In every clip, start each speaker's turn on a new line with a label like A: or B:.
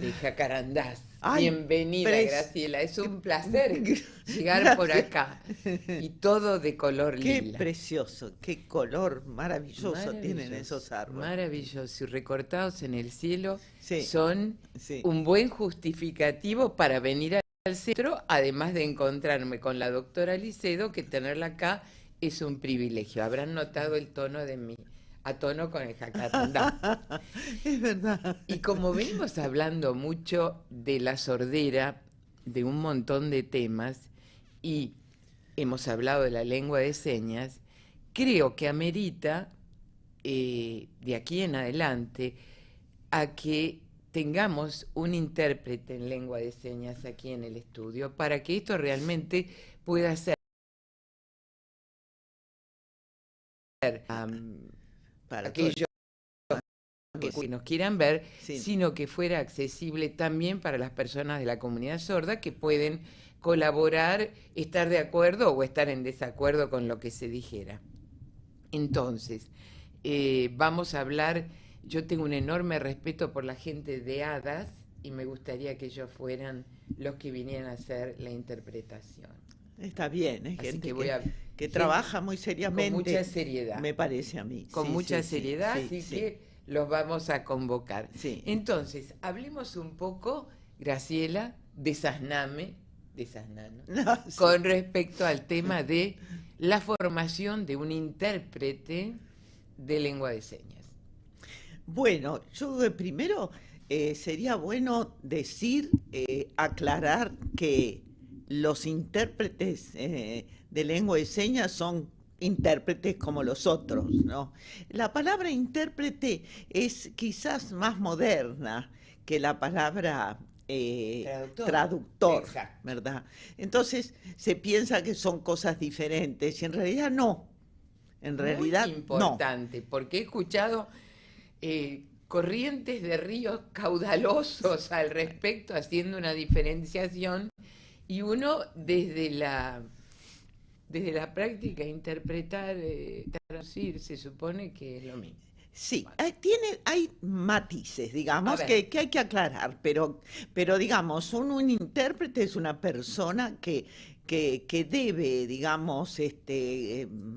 A: de Jacarandás.
B: Ay,
A: Bienvenida, Graciela. Es un placer llegar por
B: Gracias.
A: acá. Y todo de color
B: Qué
A: lila.
B: precioso, qué color maravilloso tienen
A: Maravilloso,
B: esos árboles.
A: maravilloso. Y recortados en el cielo
B: Sí,
A: son
B: sí.
A: un buen justificativo para venir al centro, además de encontrarme con la doctora Licedo, que tenerla acá es un privilegio. Habrán notado el tono de mi, a tono con el jacarandá.
B: Es verdad.
A: Y como venimos hablando mucho de la sordera, de un montón de temas, y hemos hablado de la lengua de señas, creo que amerita, de aquí en adelante, a que tengamos un intérprete en lengua de señas aquí en el estudio, para que esto realmente pueda ser
B: Para todo.
A: aquellos que nos quieran ver,
B: Sí.
A: sino que fuera accesible también para las personas de la comunidad sorda que pueden colaborar, estar de acuerdo o estar en desacuerdo con lo que se dijera. Entonces, vamos a hablar, yo tengo un enorme respeto por la gente de hadas y me gustaría que ellos fueran los que vinieran a hacer la interpretación.
B: Está bien, es
A: Así
B: gente
A: que voy a...
B: que
A: gente
B: trabaja muy
A: con
B: seriamente,
A: mucha seriedad.
B: me parece a mí.
A: Con
B: Sí,
A: mucha
B: sí, sí,
A: seriedad,
B: sí,
A: así
B: sí,
A: que los vamos a convocar.
B: sí.
A: Entonces, hablemos un poco, Graciela, de Sasname, de Sasnano,
B: No, sí.
A: con respecto al tema de la formación de un intérprete de lengua de señas.
B: Bueno, yo primero sería bueno decir, aclarar que los intérpretes de lengua de señas son intérpretes como los otros, ¿no? La palabra intérprete es quizás más moderna que la palabra traductor,
A: Exacto.
B: ¿verdad? Entonces se piensa que son cosas diferentes y en realidad no. En
A: Muy
B: realidad no.
A: importante, porque he escuchado corrientes de ríos caudalosos al respecto, haciendo una diferenciación, y uno desde la práctica interpretar, traducir, se supone que es lo mismo.
B: Sí,
A: Bueno,
B: hay matices,
A: a
B: digamos,
A: ver,
B: que hay que aclarar, pero digamos, un intérprete es una persona que debe, digamos,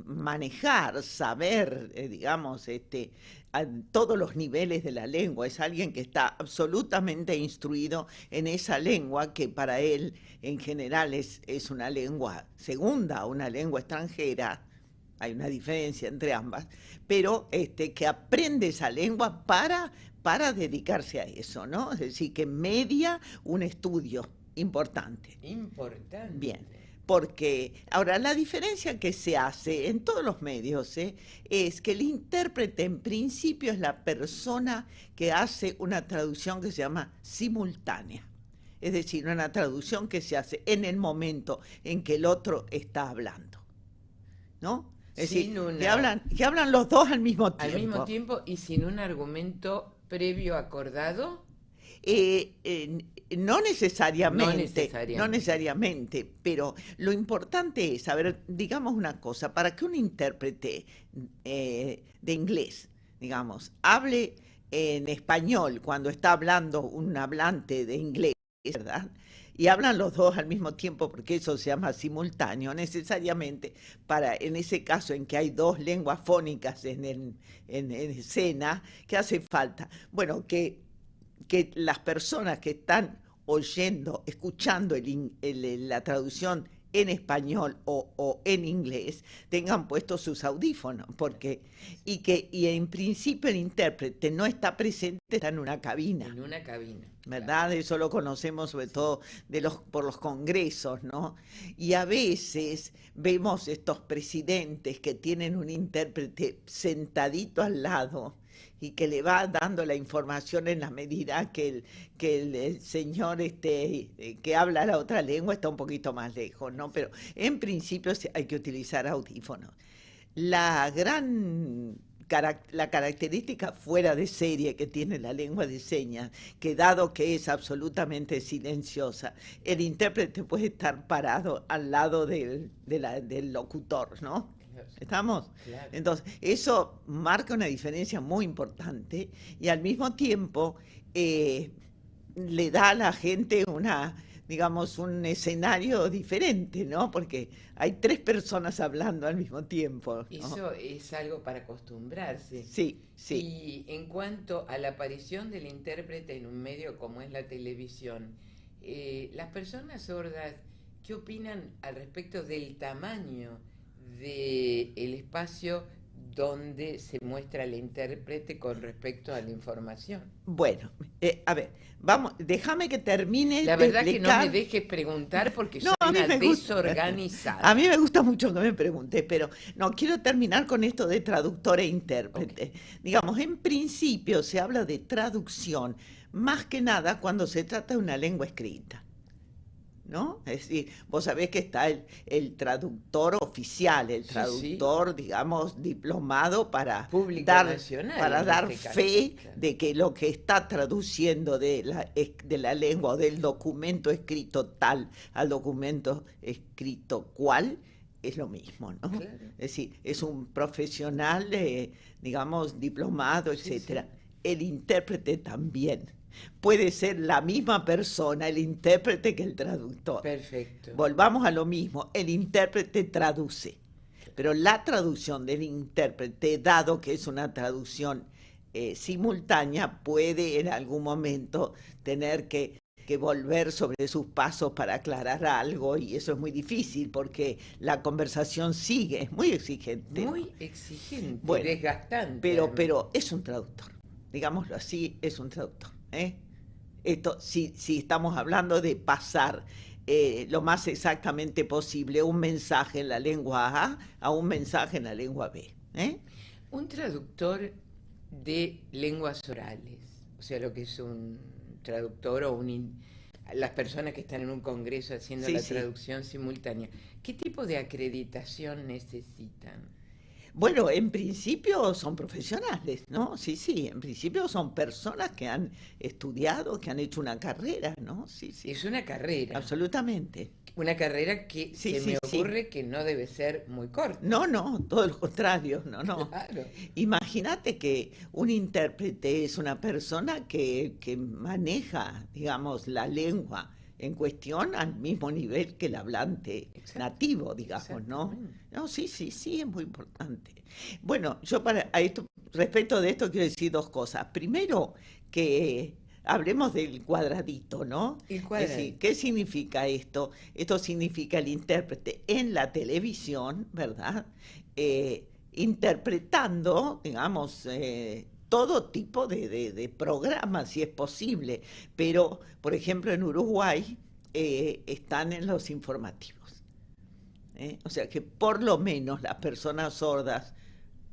B: manejar, saber, digamos, a todos los niveles de la lengua. Es alguien que está absolutamente instruido en esa lengua que para él en general es una lengua segunda, una lengua extranjera. Hay una diferencia entre ambas, pero que aprende esa lengua para dedicarse a eso, ¿no? Es decir, que media un estudio importante.
A: importante.
B: Bien, porque ahora la diferencia que se hace en todos los medios es que el intérprete en principio es la persona que hace una traducción que se llama simultánea. Es decir, una traducción que se hace en el momento en que el otro está hablando, ¿no? Es
A: Sin
B: decir,
A: una,
B: que hablan los dos al mismo
A: al mismo
B: tiempo.
A: tiempo y sin un argumento previo acordado,
B: No
A: no
B: necesariamente, no
A: necesariamente.
B: necesariamente, pero lo importante es, a ver, digamos una cosa, para que un intérprete de inglés, digamos, hable en español cuando está hablando un hablante de inglés, ¿verdad? Y hablan los dos al mismo tiempo porque eso se llama simultáneo, necesariamente para, en ese caso en que hay dos lenguas fónicas en escena, ¿qué hace falta? Bueno, que las personas que están oyendo, escuchando la traducción en español o en inglés, tengan puestos sus audífonos, porque, y en principio el intérprete no está presente, está en una cabina.
A: En una cabina,
B: ¿Verdad?
A: claro.
B: Eso lo conocemos sobre
A: Sí.
B: todo por los congresos, ¿no? Y a veces vemos estos presidentes que tienen un intérprete sentadito al lado y que le va dando la información en la medida que el señor que habla la otra lengua está un poquito más lejos, ¿no? Pero en principio hay que utilizar audífonos. La gran la característica fuera de serie que tiene la lengua de señas, que dado que es absolutamente silenciosa, el intérprete puede estar parado al lado del locutor, ¿no?
A: Claro,
B: ¿Estamos?
A: claro.
B: Entonces, eso marca una diferencia muy importante y al mismo tiempo le da a la gente digamos, un escenario diferente, ¿no? Porque hay tres personas hablando al mismo tiempo, ¿no?
A: Eso es algo para acostumbrarse.
B: Sí, sí.
A: Y en cuanto a la aparición del intérprete en un medio como es la televisión, las personas sordas, ¿qué opinan al respecto del tamaño del espacio donde se muestra el intérprete con respecto a la información?
B: Bueno, a ver, vamos, déjame que termine
A: La
B: de
A: verdad que no me
B: explicar.
A: dejes preguntar porque
B: No,
A: soy
B: a mí
A: una
B: me gusta.
A: desorganizada.
B: A mí me gusta mucho que me pregunte, pero no, quiero terminar con esto de traductor e intérprete.
A: Ok.
B: Digamos, en principio se habla de traducción, más que nada cuando se trata de una lengua escrita, ¿no? Es decir, vos sabés que está el traductor oficial, el
A: Sí, sí,
B: traductor, digamos, diplomado
A: público
B: dar,
A: nacional
B: para
A: en
B: dar
A: este caso.
B: fe
A: Claro.
B: de que lo que está traduciendo de la lengua o del documento escrito tal al documento escrito cual es lo mismo, ¿no?
A: Claro.
B: Es decir, es un profesional, digamos, diplomado,
A: Sí,
B: etcétera.
A: sí.
B: El intérprete también. Puede ser la misma persona, el intérprete, que el traductor.
A: Perfecto.
B: Volvamos a lo mismo, el intérprete traduce, pero la traducción del intérprete, dado que es una traducción simultánea, puede en algún momento tener que volver sobre sus pasos para aclarar algo, y eso es muy difícil porque la conversación sigue, es muy exigente, ¿no?
A: Muy exigente,
B: Bueno,
A: desgastante además.
B: pero es un traductor, digámoslo así, es un traductor, ¿eh? Esto, si estamos hablando de pasar lo más exactamente posible un mensaje en la lengua A un mensaje en la lengua B, ¿eh?
A: Un traductor de lenguas orales, o sea, lo que es un traductor o las personas que están en un congreso haciendo
B: Sí,
A: la
B: sí.
A: traducción simultánea, ¿qué tipo de acreditación necesitan?
B: Bueno, en principio son profesionales, ¿no? Sí, sí, en principio son personas que han estudiado, que han hecho una carrera, ¿no? Sí, sí,
A: Es
B: absolutamente.
A: una carrera que
B: Sí,
A: se
B: sí,
A: me
B: sí.
A: ocurre que no debe ser muy corta.
B: No, no, todo lo contrario, no, no.
A: Claro,
B: Imagínate que un intérprete es una persona que maneja, digamos, la lengua en cuestión al mismo nivel que el hablante
A: exacto,
B: nativo, digamos, ¿no?
A: exactamente.
B: No, sí, sí, sí, es muy importante. Bueno, yo a esto, respecto de esto quiero decir dos cosas. Primero, que hablemos del cuadradito, ¿no?
A: El
B: Es decir,
A: cuadradito.
B: ¿qué significa esto? Esto significa el intérprete en la televisión, ¿verdad? Interpretando, digamos, todo tipo de programas, si es posible. Pero, por ejemplo, en Uruguay están en los informativos. O sea que por lo menos las personas sordas,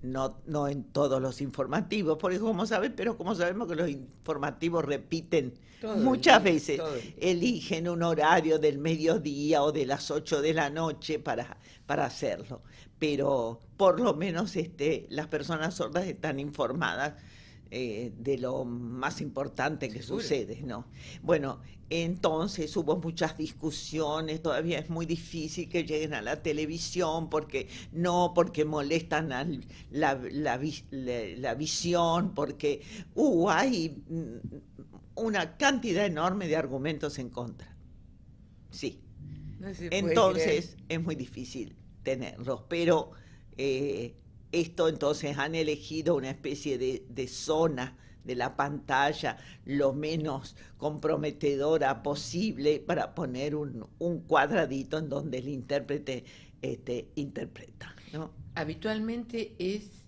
B: no en todos los informativos, porque como saben, pero como sabemos que los informativos repiten
A: Todo el
B: muchas
A: día,
B: veces,
A: todo el día.
B: eligen un horario del mediodía o de las 8 de la noche para hacerlo. Pero por lo menos las personas sordas están informadas de lo más importante que
A: Seguro.
B: sucede, ¿no? Bueno, entonces hubo muchas discusiones, todavía es muy difícil que lleguen a la televisión porque molestan la visión, porque hay una cantidad enorme de argumentos en contra. Sí.
A: No se puede creer.
B: Entonces es muy difícil tenerlos, pero eh, esto entonces han elegido una especie de zona de la pantalla lo menos comprometedora posible para poner un cuadradito en donde el intérprete interpreta, ¿no?
A: Habitualmente es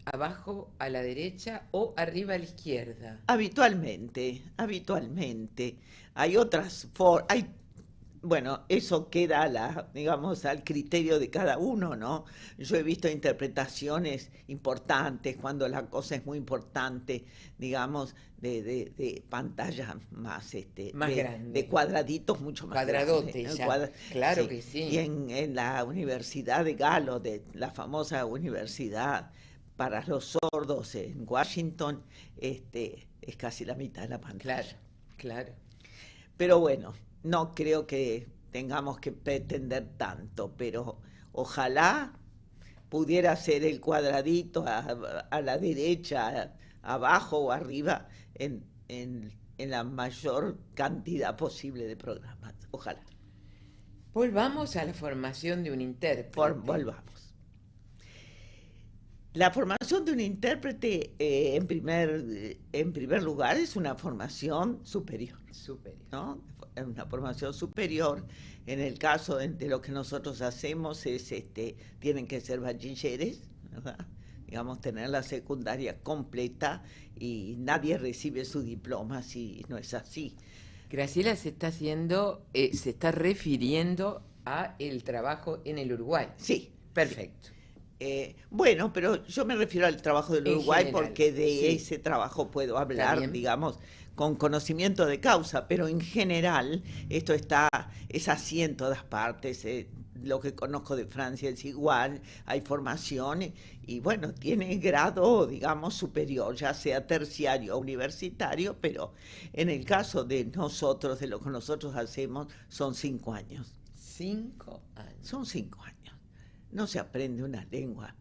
A: abajo a la derecha o arriba a la izquierda.
B: Habitualmente, habitualmente. Hay, bueno, eso queda digamos, al criterio de cada uno, ¿no? Yo he visto interpretaciones importantes cuando la cosa es muy importante, digamos, de pantallas más,
A: Más
B: de
A: grande.
B: cuadraditos mucho más grandes,
A: Cuadradote
B: ¿no?
A: ya. Claro
B: Sí.
A: que
B: Y
A: sí.
B: en la Universidad de Galo, de la famosa universidad para los sordos en Washington, es casi la mitad de la
A: Claro,
B: pantalla.
A: claro.
B: Pero bueno, no creo que tengamos que pretender tanto, pero ojalá pudiera ser el cuadradito a la derecha, abajo o arriba, en en la mayor cantidad posible de programas. Ojalá.
A: Volvamos a la formación de un intérprete.
B: Volvamos. La formación de un intérprete, en primer lugar, es una formación superior. ¿No? Es una formación superior. En el caso de lo que nosotros hacemos tienen que ser bachilleres, ¿verdad? Digamos, tener la secundaria completa, y nadie recibe su diploma si no es así.
A: Graciela se está refiriendo a el trabajo en el Uruguay.
B: Sí.
A: Perfecto.
B: Bueno, pero yo me refiero al trabajo del Uruguay general, porque de ese trabajo puedo hablar, digamos, con conocimiento de causa, pero en general esto es así en todas partes. Lo que conozco de Francia es igual, hay formación y bueno, tiene grado, digamos, superior, ya sea terciario o universitario, pero en el caso de nosotros, de lo que nosotros hacemos, son 5 años.
A: 5 años.
B: Son 5 años. No se aprende una lengua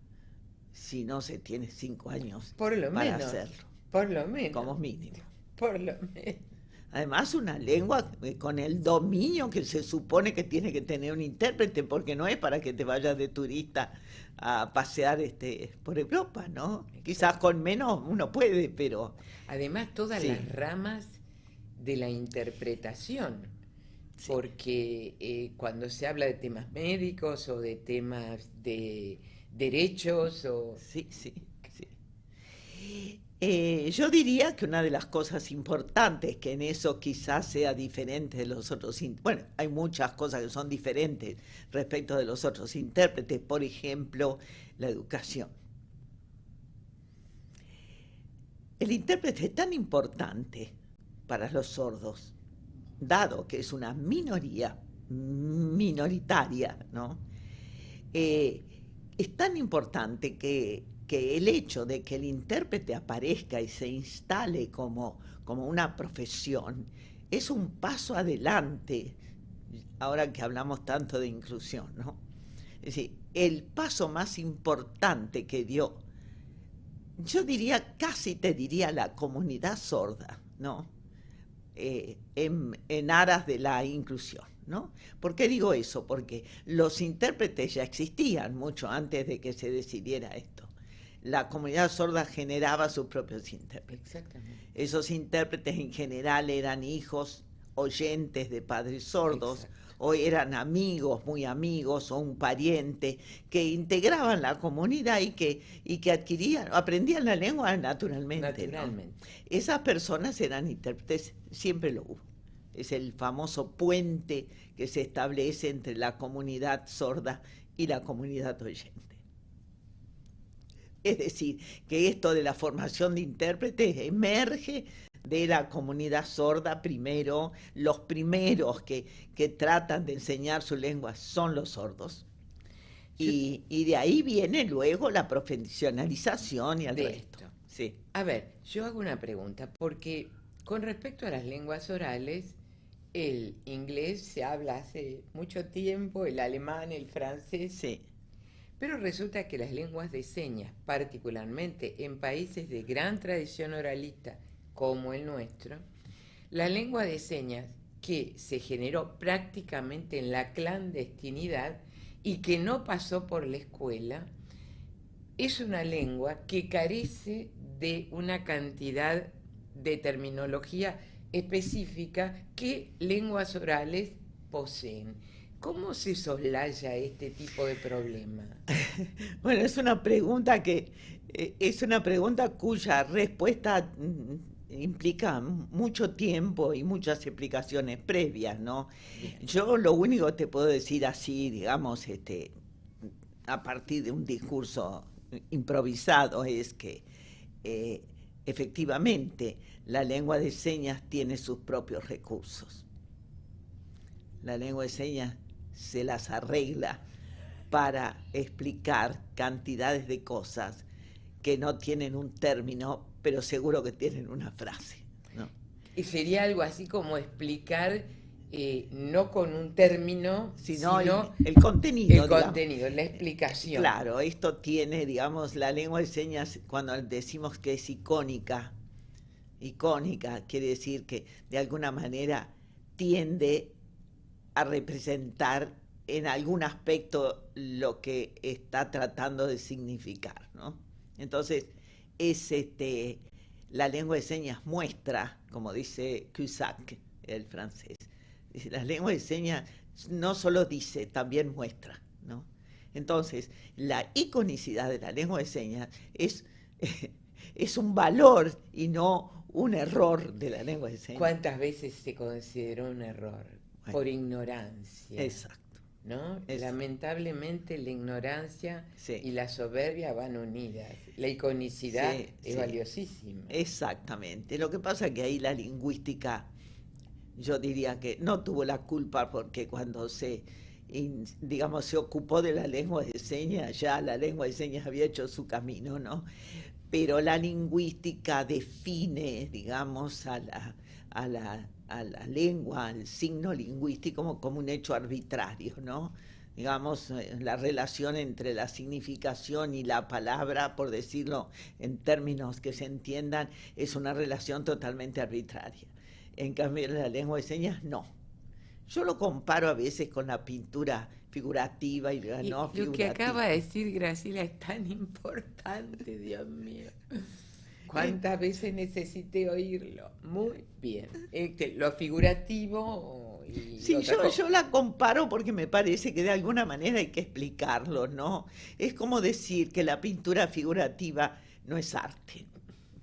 B: si no se tiene 5 años para hacerlo.
A: Por lo menos.
B: Como mínimo.
A: Por lo menos.
B: Además, una lengua con el dominio que se supone que tiene que tener un intérprete, porque no es para que te vayas de turista a pasear por Europa, ¿no? Quizás con menos uno puede, pero...
A: Además, todas las ramas de la interpretación, porque cuando se habla de temas médicos o de temas de derechos o...
B: Sí. Yo diría que una de las cosas importantes, que en eso quizás sea diferente de los otros, bueno, hay muchas cosas que son diferentes respecto de los otros intérpretes, por ejemplo, la educación. El intérprete es tan importante para los sordos, dado que es una minoritaria, ¿no? Es tan importante que el hecho de que el intérprete aparezca y se instale como una profesión es un paso adelante, ahora que hablamos tanto de inclusión, ¿no? Es decir, el paso más importante que dio, yo diría, casi te diría, la comunidad sorda, ¿no? En aras de la inclusión, ¿no? ¿Por qué digo eso? Porque los intérpretes ya existían mucho antes de que se decidiera esto. La comunidad sorda generaba sus propios intérpretes.
A: Exactamente.
B: Esos intérpretes en general eran hijos oyentes de padres sordos. Exacto. O eran amigos, muy amigos, o un pariente que integraban la comunidad y que aprendían la lengua naturalmente. ¿No? Esas personas eran intérpretes, siempre lo hubo. Es el famoso puente que se establece entre la comunidad sorda y la comunidad oyente. Es decir, que esto de la formación de intérpretes emerge de la comunidad sorda primero. Los primeros que tratan de enseñar su lengua son los sordos. Y de ahí viene luego la profesionalización y el resto. Sí.
A: A ver, yo hago una pregunta, porque con respecto a las lenguas orales, el inglés se habla hace mucho tiempo, el alemán, el francés...
B: Sí.
A: Pero resulta que las lenguas de señas, particularmente en países de gran tradición oralista como el nuestro, la lengua de señas que se generó prácticamente en la clandestinidad y que no pasó por la escuela, es una lengua que carece de una cantidad de terminología específica que lenguas orales poseen. ¿Cómo se soslaya este tipo de problema?
B: Bueno, es una pregunta cuya respuesta implica mucho tiempo y muchas explicaciones previas, ¿no? Bien. Yo lo único que te puedo decir así, digamos, a partir de un discurso improvisado, es que efectivamente la lengua de señas tiene sus propios recursos. La lengua de señas se las arregla para explicar cantidades de cosas que no tienen un término, pero seguro que tienen una frase, ¿no?
A: Y sería algo así como explicar, no con un término,
B: sino el contenido.
A: El contenido, la explicación.
B: Claro, esto tiene, digamos, la lengua de señas, cuando decimos que es icónica, icónica, quiere decir que de alguna manera tiende a representar en algún aspecto lo que está tratando de significar, ¿no? Entonces, es la lengua de señas muestra, como dice Cusack, el francés, dice, la lengua de señas no solo dice, también muestra, ¿no? Entonces, la iconicidad de la lengua de señas es un valor y no un error de la lengua de señas.
A: ¿Cuántas veces se consideró un error?
B: Bueno,
A: por ignorancia.
B: Exacto.
A: ¿No?
B: Eso.
A: Lamentablemente la ignorancia
B: Sí.
A: y la soberbia van unidas. La iconicidad
B: Sí,
A: es
B: sí.
A: valiosísima.
B: Exactamente. Lo que pasa es que ahí la lingüística, yo diría que no tuvo la culpa porque cuando digamos, se ocupó de la lengua de señas, ya la lengua de señas había hecho su camino, ¿no? Pero la lingüística define, digamos, a la lengua, al signo lingüístico como un hecho arbitrario, ¿no? Digamos, la relación entre la significación y la palabra, por decirlo en términos que se entiendan, es una relación totalmente arbitraria. En cambio, la lengua de señas, no. Yo lo comparo a veces con la pintura figurativa y la no figurativa.
A: Lo que acaba de decir Graciela es tan importante, Dios mío. ¿Cuántas veces necesité oírlo? Muy bien. Lo figurativo y
B: sí, yo la comparo porque me parece que de alguna manera hay que explicarlo, ¿no? Es como decir que la pintura figurativa no es arte,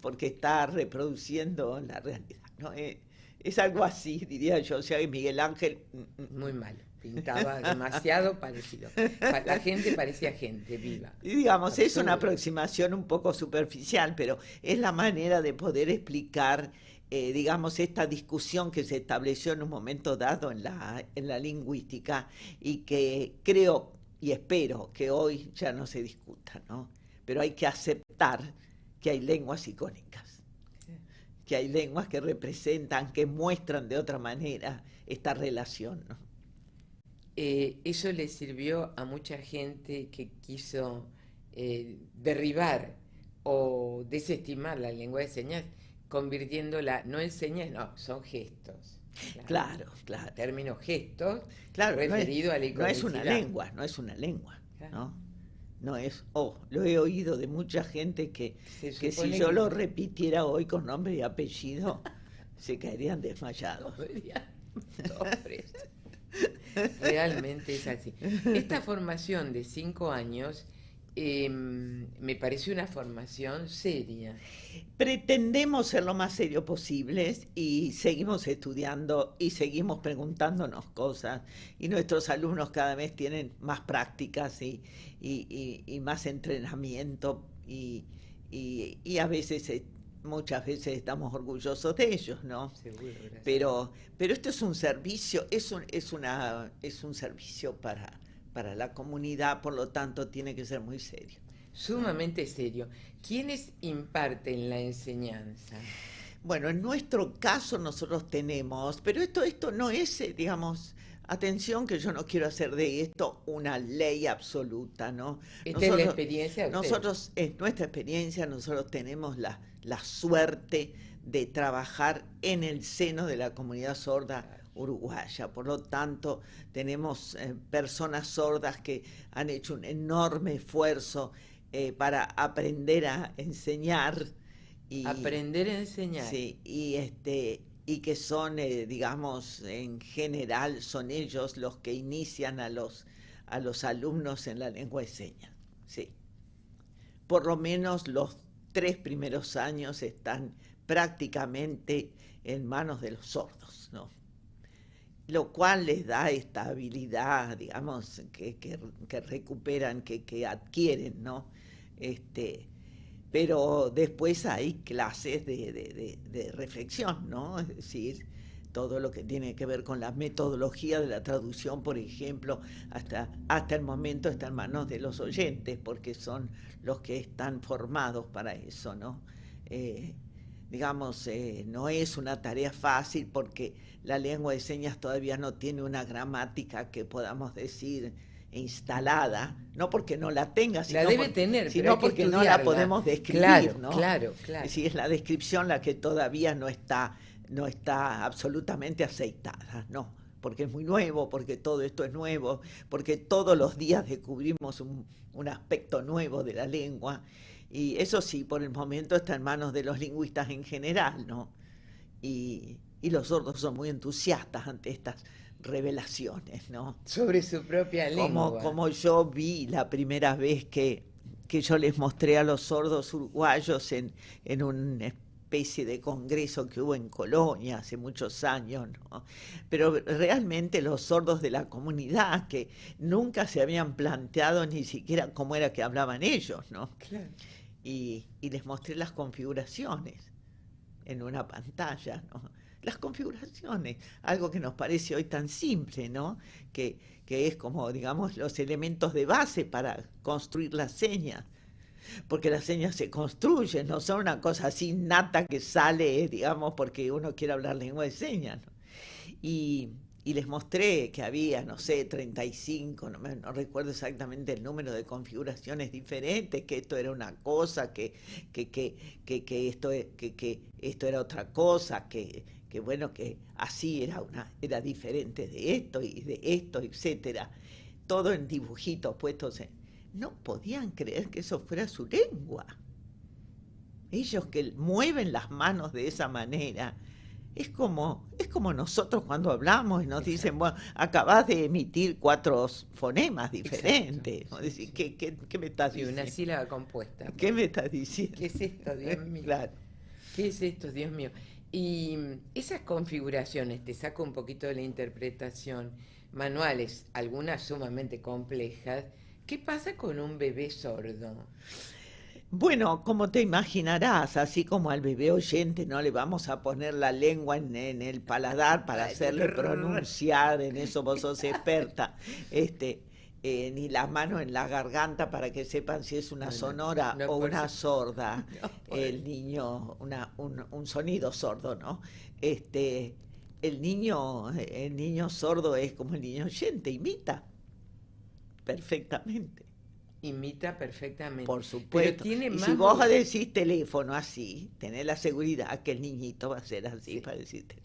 B: porque está reproduciendo la realidad, ¿no? Es algo así, diría yo. O sea, Miguel Ángel...
A: Muy malo. Pintaba demasiado parecido. La gente parecía gente viva.
B: Y digamos,
A: absurdo.
B: Es una aproximación un poco superficial, pero es la manera de poder explicar, digamos, esta discusión que se estableció en un momento dado en la lingüística y que creo y espero que hoy ya no se discuta, ¿no? Pero hay que aceptar que hay lenguas icónicas, que hay lenguas que representan, que muestran de otra manera esta relación, ¿no?
A: Eso le sirvió a mucha gente que quiso derribar o desestimar la lengua de señas, convirtiéndola no en señas, no, son gestos.
B: Claro, claro.
A: Término gestos,
B: claro,
A: referido a la
B: no es
A: iconicidad.
B: No es una lengua,
A: Claro.
B: ¿no? No es, lo he oído de mucha gente que si yo lo repitiera hoy con nombre y apellido, se caerían desmayados.
A: Realmente es así. Esta formación de 5 años me parece una formación seria.
B: Pretendemos ser lo más serio posibles y seguimos estudiando y seguimos preguntándonos cosas y nuestros alumnos cada vez tienen más prácticas y más entrenamiento y a veces, muchas veces estamos orgullosos de ellos, ¿no?
A: Seguro,
B: pero esto es un servicio, es un servicio para la comunidad, por lo tanto tiene que ser muy serio.
A: Sumamente serio. ¿Quiénes imparten la enseñanza?
B: Bueno, en nuestro caso nosotros tenemos, pero esto no es, digamos, atención que yo no quiero hacer de esto una ley absoluta, ¿no?
A: Esta es la experiencia de
B: nosotros, es nuestra experiencia, nosotros tenemos la suerte de trabajar en el seno de la comunidad sorda uruguaya. Por lo tanto, tenemos personas sordas que han hecho un enorme esfuerzo para aprender a enseñar.
A: Aprender a enseñar.
B: Sí, y que son, digamos, en general, son ellos los que inician a los alumnos en la lengua de señas. Sí. Por lo menos los 3 primeros años están prácticamente en manos de los sordos, ¿no? Lo cual les da esta habilidad, digamos, que recuperan, que adquieren, ¿no? Pero después hay clases de reflexión, ¿no? Es decir, todo lo que tiene que ver con la metodología de la traducción, por ejemplo, hasta el momento está en manos de los oyentes, porque son los que están formados para eso, ¿no? Digamos, no es una tarea fácil porque la lengua de señas todavía no tiene una gramática que podamos decir instalada, no porque no la tenga,
A: La debe tener,
B: sino
A: pero hay que
B: porque no la
A: estudiarla.
B: podemos describir,
A: Claro,
B: ¿no?
A: claro.
B: Es decir, es la descripción la que todavía no está absolutamente aceitada, no, porque es muy nuevo, porque todo esto es nuevo, porque todos los días descubrimos un aspecto nuevo de la lengua, y eso sí, por el momento está en manos de los lingüistas en general, ¿no? Y los sordos son muy entusiastas ante estas revelaciones, ¿no?
A: Sobre su propia lengua.
B: Como yo vi la primera vez que yo les mostré a los sordos uruguayos en una especie de congreso que hubo en Colonia hace muchos años, ¿no? Pero realmente los sordos de la comunidad que nunca se habían planteado ni siquiera cómo era que hablaban ellos, ¿no?
A: Claro.
B: Y les mostré las configuraciones en una pantalla, ¿no? Las configuraciones, algo que nos parece hoy tan simple, ¿no? Que es como, digamos, los elementos de base para construir las señas, porque las señas se construyen, no son una cosa así nata que sale, digamos, porque uno quiere hablar lengua de señas, ¿no? Y les mostré que había, no sé, 35, no recuerdo exactamente el número de configuraciones diferentes, que esto era una cosa, que esto era otra cosa, que bueno, que así era diferente de esto y de esto, etcétera. Todo en dibujitos puestos. No podían creer que eso fuera su lengua. Ellos que mueven las manos de esa manera. Es como nosotros cuando hablamos y nos dicen, bueno, acabas de emitir 4 fonemas diferentes.
A: Exacto.
B: Decir, ¿qué me estás diciendo?
A: Y una sílaba compuesta.
B: ¿Qué me estás diciendo?
A: ¿Qué es esto, Dios mío?
B: Claro.
A: ¿Qué es esto, Dios mío? Y esas configuraciones, te saco un poquito de la interpretación, manuales, algunas sumamente complejas, ¿qué pasa con un bebé sordo?
B: Bueno, como te imaginarás, así como al bebé oyente no le vamos a poner la lengua en el paladar para hacerle pronunciar, en eso vos sos experta, ni la mano en la garganta para que sepan si es una sonora o una sorda, el niño, un sonido sordo, ¿no? El niño sordo es como el niño oyente, imita perfectamente.
A: Imita perfectamente.
B: Por supuesto.
A: Pero tiene
B: y
A: más
B: si vos decís teléfono así, tenés la seguridad que el niñito va a ser así, sí, para decirte.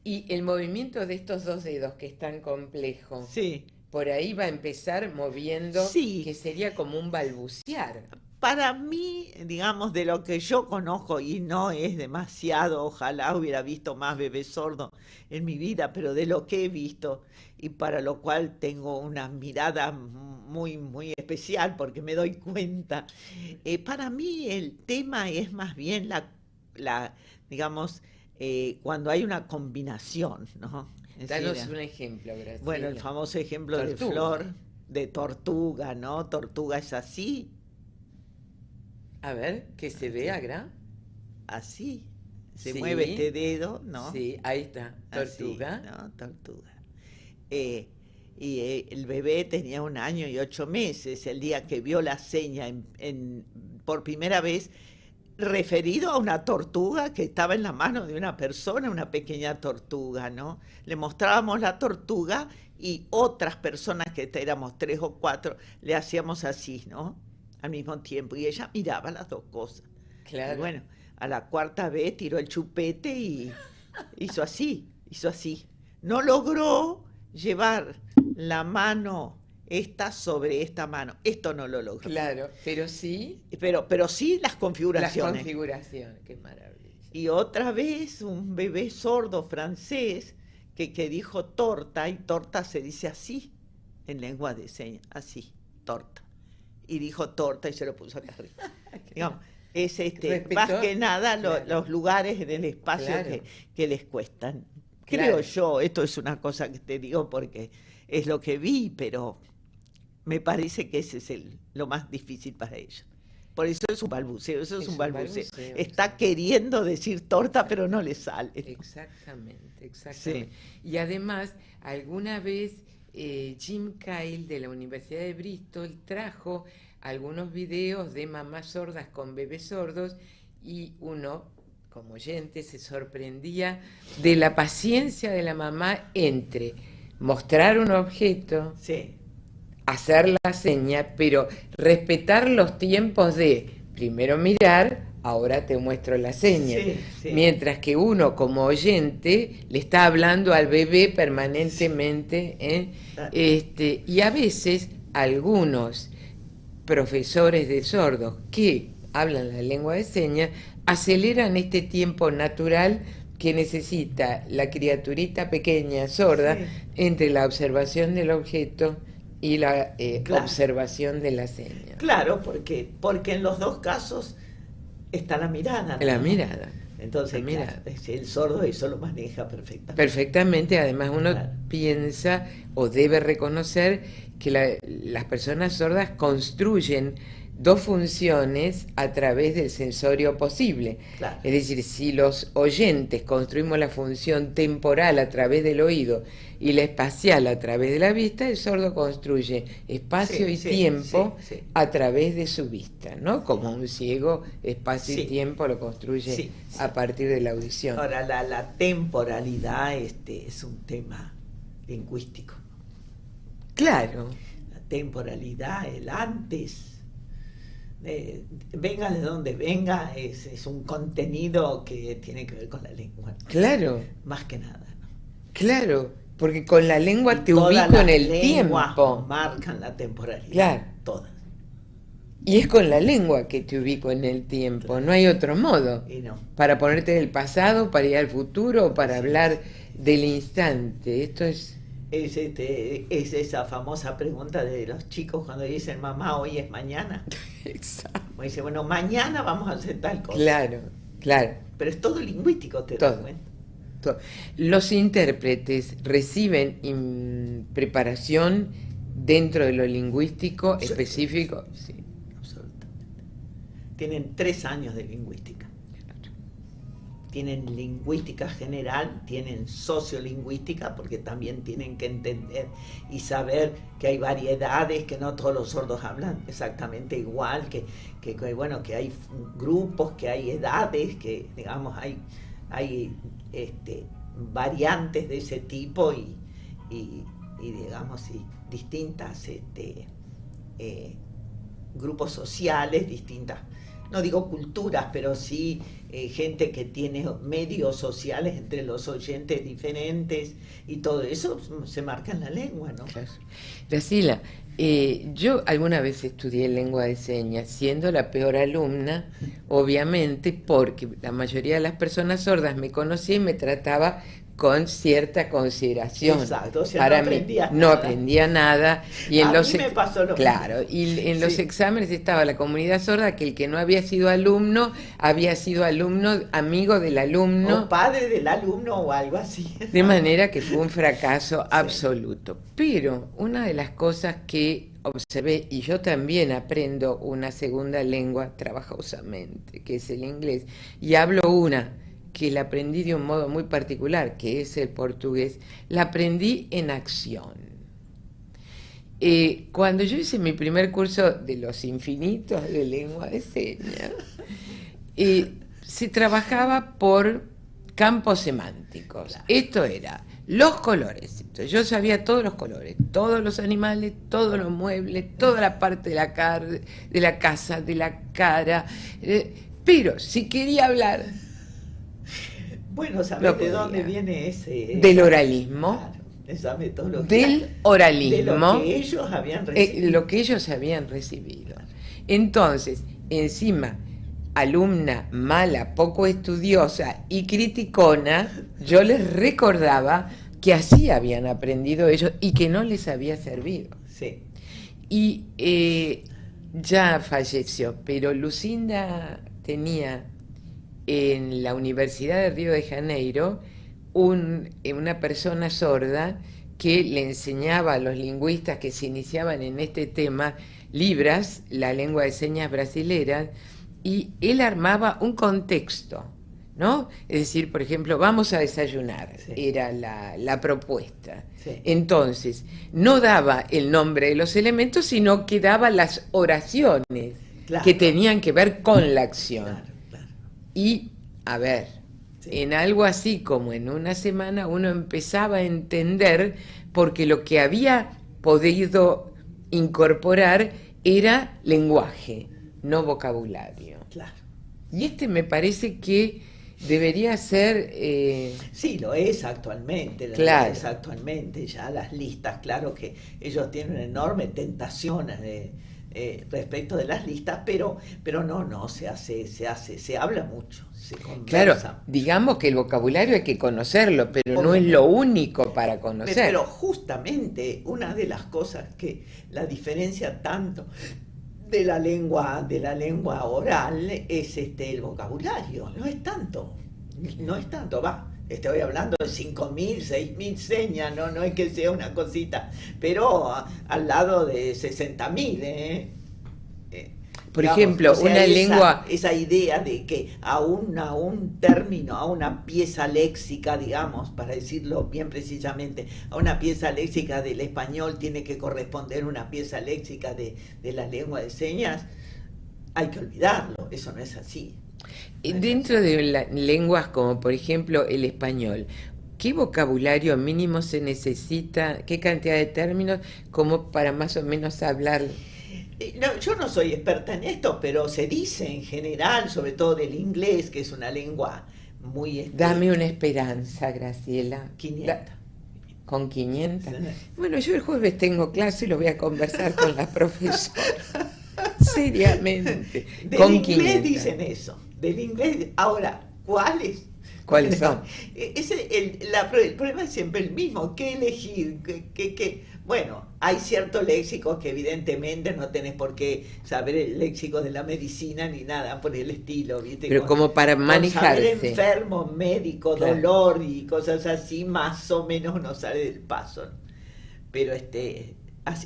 A: Y el movimiento de estos 2 dedos, que es tan complejo,
B: sí,
A: por ahí va a empezar moviendo,
B: sí,
A: que sería como un balbucear.
B: Para mí, digamos, de lo que yo conozco, y no es demasiado, ojalá hubiera visto más bebés sordos en mi vida, pero de lo que he visto, y para lo cual tengo una mirada muy, muy especial, porque me doy cuenta, para mí el tema es más bien digamos, cuando hay una combinación, ¿no?
A: Danos un ejemplo, Graciela.
B: Bueno, el famoso ejemplo de Flor, de tortuga, ¿no? Tortuga es así.
A: A ver, que se vea, Gra.
B: Así. Se mueve este dedo, ¿no?
A: Sí, ahí está. Tortuga.
B: Así, ¿no? Tortuga. Y el bebé tenía 1 año y 8 meses el día que vio la seña por primera vez, referido a una tortuga que estaba en la mano de una persona, una pequeña tortuga, ¿no? Le mostrábamos la tortuga y otras personas, que éramos 3 o 4, le hacíamos así, ¿no? Al mismo tiempo, y ella miraba las 2 cosas.
A: Claro.
B: Y bueno, a la 4ª vez tiró el chupete y hizo así. No logró llevar la mano esta sobre esta mano. Esto no lo logró.
A: Claro, pero sí.
B: Pero sí las configuraciones.
A: Las configuraciones, qué maravilla.
B: Y otra vez un bebé sordo francés que dijo torta, y torta se dice así, en lengua de señas, así, torta. Y dijo torta y se lo puso acá arriba. Digamos, es más que nada los lugares en el espacio que les cuestan. Creo yo, esto es una cosa que te digo porque es lo que vi, pero me parece que ese es lo más difícil para ellos. Por eso es un balbuceo, es un balbuceo. Está queriendo decir torta, pero no le sale.
A: Exactamente.
B: Sí.
A: Y además, alguna vez Jim Kyle de la Universidad de Bristol trajo algunos videos de mamás sordas con bebés sordos, y uno, como oyente, se sorprendía de la paciencia de la mamá entre mostrar un objeto,
B: sí,
A: hacer la seña, pero respetar los tiempos de primero mirar, ahora te muestro la seña.
B: Sí, sí.
A: Mientras que uno como oyente le está hablando al bebé permanentemente, y a veces algunos profesores de sordos que hablan la lengua de señas aceleran este tiempo natural que necesita la criaturita pequeña sorda entre la observación del objeto y la observación de la seña.
B: Claro, porque en los dos casos está la mirada, ¿no?
A: La mirada.
B: Entonces,
A: la mirada.
B: Claro, el sordo eso lo maneja perfectamente.
A: Perfectamente, además uno piensa o debe reconocer que las personas sordas construyen dos funciones a través del sensorio posible.
B: Claro.
A: Es decir, si los oyentes construimos la función temporal a través del oído y la espacial a través de la vista, el sordo construye espacio y tiempo a través de su vista, ¿no? Como un ciego, espacio y tiempo lo construye a partir de la audición.
B: Ahora, la temporalidad es un tema lingüístico.
A: Claro.
B: La temporalidad, el antes. Venga de donde venga, es un contenido que tiene que ver con la lengua.
A: Claro.
B: Más que nada, ¿no?
A: Claro, porque con la lengua te ubico en el tiempo.
B: Marcan la temporalidad.
A: Claro.
B: Todas.
A: Y es con la lengua que te ubico en el tiempo, claro. No hay otro modo.
B: Y no.
A: Para ponerte en el pasado, para ir al futuro, o para hablar del instante. Esto es...
B: Es esa famosa pregunta de los chicos cuando dicen, mamá, hoy es mañana.
A: Exacto.
B: Como dice, bueno, mañana vamos a hacer tal cosa.
A: Claro, claro.
B: Pero es todo lingüístico, te das cuenta.
A: Todo. Los intérpretes reciben preparación dentro de lo lingüístico específico.
B: Sí, absolutamente. Tienen 3 años de lingüística. Tienen lingüística general, tienen sociolingüística, porque también tienen que entender y saber que hay variedades, que no todos los sordos hablan exactamente igual, que hay grupos, que hay edades, que digamos hay variantes de ese tipo y digamos distintas grupos sociales, distintas, no digo culturas, pero sí gente que tiene medios sociales entre los oyentes diferentes y todo eso se marca en la lengua, ¿no?
A: Claro. Graciela, yo alguna vez estudié lengua de señas, siendo la peor alumna, obviamente, porque la mayoría de las personas sordas me conocía y me trataba con cierta consideración.
B: Exacto, o sea,
A: para
B: mí
A: no aprendía nada. Y en
B: a
A: los
B: mí me pasó lo
A: claro, y en los exámenes estaba la comunidad sorda, que el que no había sido alumno amigo del alumno.
B: O padre del alumno o algo así.
A: De manera que fue un fracaso absoluto. Pero una de las cosas que observé, y yo también aprendo una segunda lengua trabajosamente, que es el inglés, y hablo una que la aprendí de un modo muy particular, que es el portugués, la aprendí en acción. Cuando yo hice mi primer curso de los infinitos de lengua de señas, se trabajaba por campos semánticos. Claro. Esto era los colores. Entonces, yo sabía todos los colores, todos los animales, todos los muebles, toda la parte de la casa, de la cara. Pero si quería hablar...
B: Bueno, ¿sabes de dónde viene ese?
A: Del oralismo.
B: Claro, esa metodología.
A: Del oralismo.
B: De lo que ellos habían recibido.
A: Lo que ellos habían recibido. Entonces, encima, alumna mala, poco estudiosa y criticona, yo les recordaba que así habían aprendido ellos y que no les había servido.
B: Sí.
A: Y ya falleció, pero Lucinda tenía en la Universidad de Río de Janeiro una persona sorda que le enseñaba a los lingüistas que se iniciaban en este tema Libras, la lengua de señas brasileras, y él armaba un contexto, ¿no? Es decir, por ejemplo, vamos a desayunar, era la propuesta. Sí. Entonces, no daba el nombre de los elementos, sino que daba las oraciones que tenían que ver con la acción. Claro. Y, a ver, en algo así como en una semana uno empezaba a entender, porque lo que había podido incorporar era lenguaje, no vocabulario.
B: Claro.
A: Y me parece que debería ser...
B: Sí, lo es actualmente,
A: claro.
B: Lo es actualmente, ya las listas, claro que ellos tienen una enorme tentación respecto de las listas, pero no, se habla mucho, se conversa.
A: Claro, digamos que el vocabulario hay que conocerlo, pero no es lo único para conocer.
B: Pero justamente una de las cosas que la diferencia tanto de la lengua oral es el vocabulario, no es tanto, va. Estoy hablando de 5.000, 6.000 señas, no es que sea una cosita, pero al lado de 60.000,
A: Por
B: digamos,
A: ejemplo,
B: o sea,
A: una lengua...
B: Esa idea de que a un término, a una pieza léxica, digamos, para decirlo bien precisamente, a una pieza léxica del español tiene que corresponder una pieza léxica de la lengua de señas, hay que olvidarlo, eso no es así.
A: Dentro de lenguas como por ejemplo el español, ¿qué vocabulario mínimo se necesita, qué cantidad de términos como para más o menos hablar?
B: No, yo no soy experta en esto, pero se dice en general, sobre todo del inglés, que es una lengua muy...
A: Dame una esperanza, Graciela.
B: 500.
A: ¿Con 500? Bueno, yo el jueves tengo clase y lo voy a conversar con la profesora. Seriamente.
B: Del inglés dicen eso. Del inglés. Ahora, ¿cuáles?
A: ¿Cuáles son?
B: El problema es siempre el mismo. ¿Qué elegir? Bueno, hay ciertos léxicos que evidentemente no tenés por qué saber el léxico de la medicina ni nada por el estilo, ¿viste?
A: Pero como para manejarse.
B: Saber enfermo, médico, claro, dolor y cosas así, más o menos uno sale del paso. Pero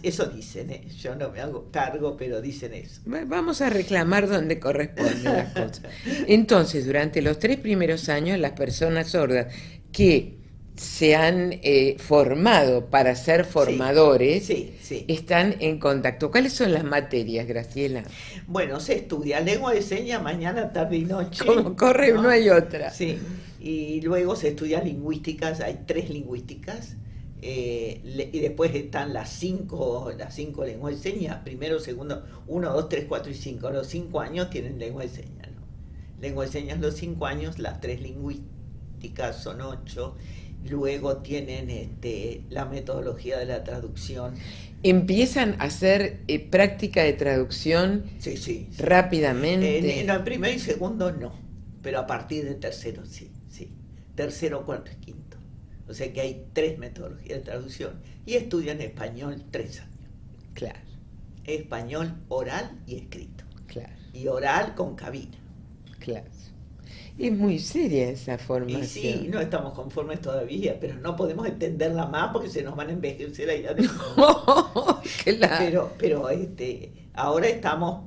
B: eso dicen, yo no me hago cargo, pero dicen eso.
A: Vamos a reclamar donde corresponden las cosas. Entonces, durante los 3 primeros años, las personas sordas que se han formado para ser formadores, están en contacto. ¿Cuáles son las materias, Graciela?
B: Bueno, se estudia lengua de señas mañana, tarde y noche.
A: Como corre, no hay otra.
B: Sí, y luego se estudia lingüísticas, hay 3 lingüísticas. Y después están las 5 lenguas de señas, primero, segundo, 1, 2, 3, 4 y 5. Los 5 años tienen lengua de señas, ¿no? Lengua de señas los 5 años, las 3 lingüísticas son 8. Luego tienen la metodología de la traducción.
A: ¿Empiezan a hacer práctica de traducción rápidamente?
B: No, en primero y segundo no, pero a partir de tercero sí. Tercero, cuarto y quinto. O sea que hay 3 metodologías de traducción y estudian español 3 años.
A: Claro.
B: Español oral y escrito.
A: Claro.
B: Y oral con cabina.
A: Claro. Es muy seria esa formación.
B: Y sí, no estamos conformes todavía, pero no podemos entenderla más porque se nos van a envejecer ahí adentro.
A: Claro.
B: Pero ahora estamos